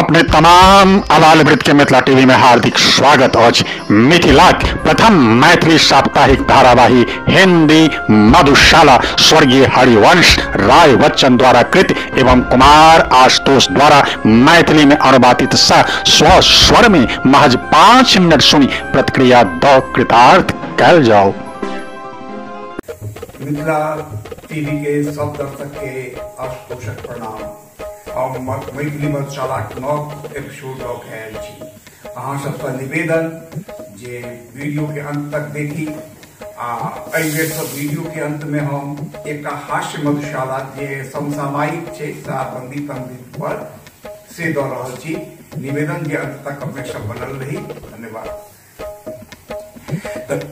अपने तमाम अवाल वृत्त के मिथिला टीवी में हार्दिक स्वागत। आज मिथिलाक प्रथम मैथिली साप्ताहिक धारावाही हिंदी मधुशाला स्वर्गीय हरिवंश राय बच्चन द्वारा कृत एवं कुमार आशुतोष द्वारा मैथिली में अनुवादित स्व स्वर में महज 5 मिनट सुनी प्रतिक्रिया दो कृतार्थ कल जाओ। मिथिला टीवी के सब दर्शक के आशुतोषक प्रणाम। हम मैथिली मधुशाला नव एपिसोड लऽ के आयल छी। अहाँ सबका निवेदन जे वीडियो के अंत तक देखी। एहि बेर सब वीडियो के अंत में हम एक हास्य मधुशाला जे समसामयिक छै सारबंदी तंबी पर से दऽ रहल छी। निवेदन जे अंत तक अपने सब बनल रही। धन्यवाद।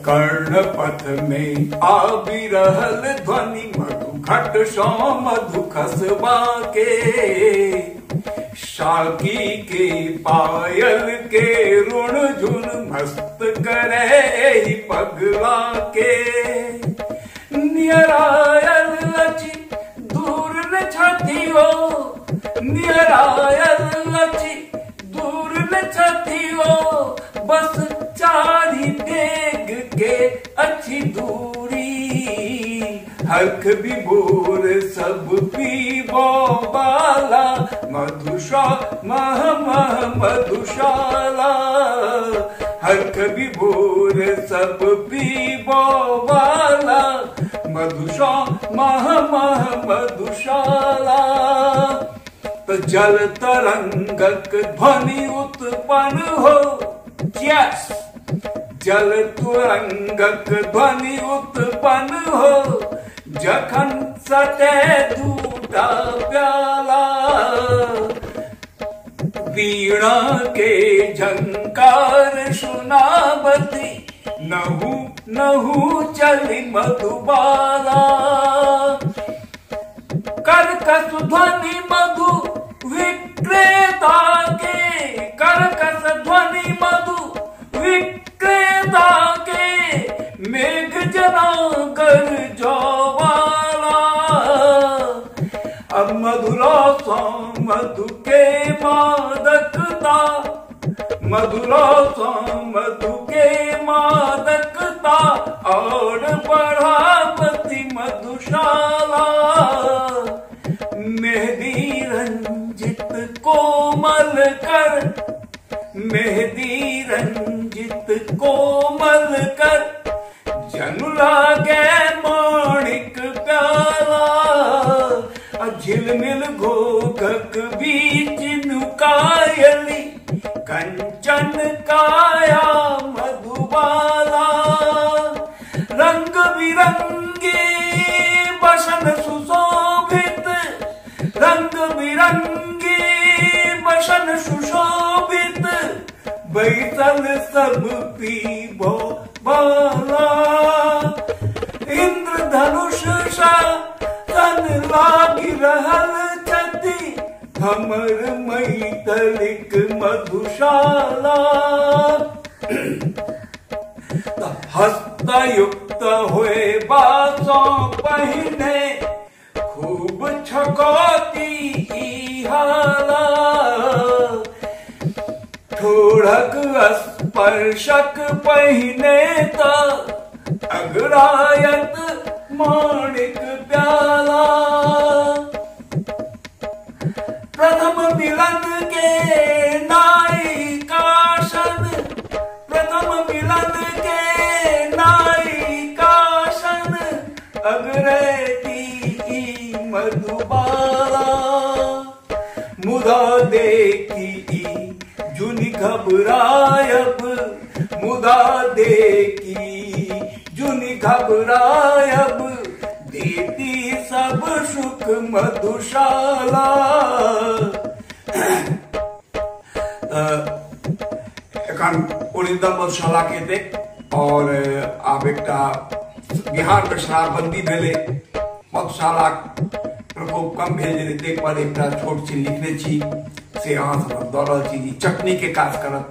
कर्णपथ में आबि रहल ध्वनि मधु घट सो मधु खसबा के, शाकी के पायल के रुण झुन मस्त करे पगला के। नियरायल लची दूर न छतियो, नियरायल लची दूर न छतियो, बस चारी डेग के अच्छी दूरी। हक विभोर सब पीबो बाला, मधुशा मह मह मधुशाला। हक विभोर सब पीबो बाला, मधुशा मह मह मधुशाला। जल तरंगक ध्वनि उत्पन्न हो, यस जल तरंगक ध्वनि उत्पन्न हो, जखन सटे दूटा प्याला। वीणा के झंकार सुनावती, नहु नहु चली मधुबाला। कर्कश ध्वनि मधु विक्रेता के, कर्कश ध्वनि मधु विक्रेता के, मेघ जनागर जोवाला। अब मधुरसा मधु के मादकता, मधुरसा मधु के मादकता, और बढ़ावती मधुशाला। मेहंदी रंजित कोमल कर, मेहंदी रंजित कोमल कर, जनु लागे माणिक प्याला। झिलमिल घोघक बीच नुकायली, कंचन काया मधुबाला। रंग बिरंगे बसन सुशोभित, रंग बिरंगे बसन सुशोभित, बैसल सब पीबो बाला। इंद्रधनुष सा तन लागी रहल छति, हमर मैथिलिक मधुशाला। हस्तयुक्त हुए बासों पहिने, खूब छकोती ई हाला। ठोड़क स्पर्शक पहिने त, अग्रायत माणिक प्याला। प्रथम मिलन के नायिकासन, प्रथम मिलन के नायिकासन, अग्रती मधुबाला। मुदा देखी जुनि घबरायब, मुदा देखी जुनि घबरायब, देती सब सुख मधुशाला। एखन ओरिंदा मधुशाला के देख और आब एकटा बिहार में शराबबंदी भेले, मधुशाला प्रकोप कम भेल देख पर एक छोट चीज लिखने छी से अहाँ सब दऽ रहल छी। चटनी के काज करत।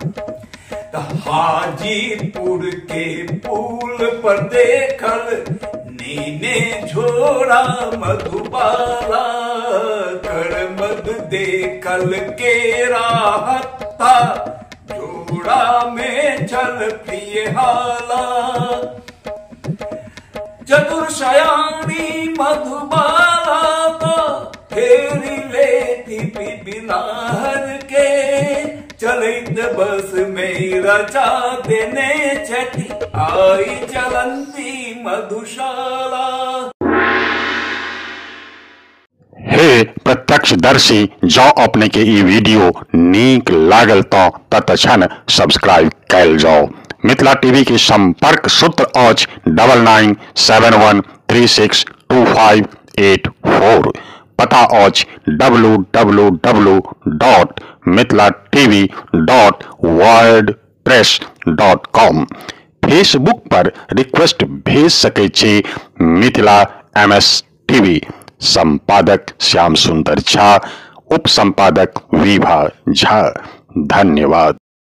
हाजीपुर के पुल पर देखल नीने झोरा मधुबाला, कर मध कल के राहत था, जोड़ा में चल प्रिय हाला। चतुर शयानी मधुबाला तो फेरी लेती बिना हर के, चलित बस में रचा देने छठी, आई चलंती मधुशाला। हे प्रत्यक्षदर्शी, जो अपने के ई वीडियो नीक लागल तो तत्क्षण सब्सक्राइब कैल जाओ। मिथिला टीवी के संपर्क सूत्र आज 9971362584। पता आज www.mithilatv.wordpress.com। फेसबुक पर रिक्वेस्ट भेज सके छी मिथिला MS टीवी। संपादक श्याम सुंदर झा, उप संपादक विभा झा। धन्यवाद।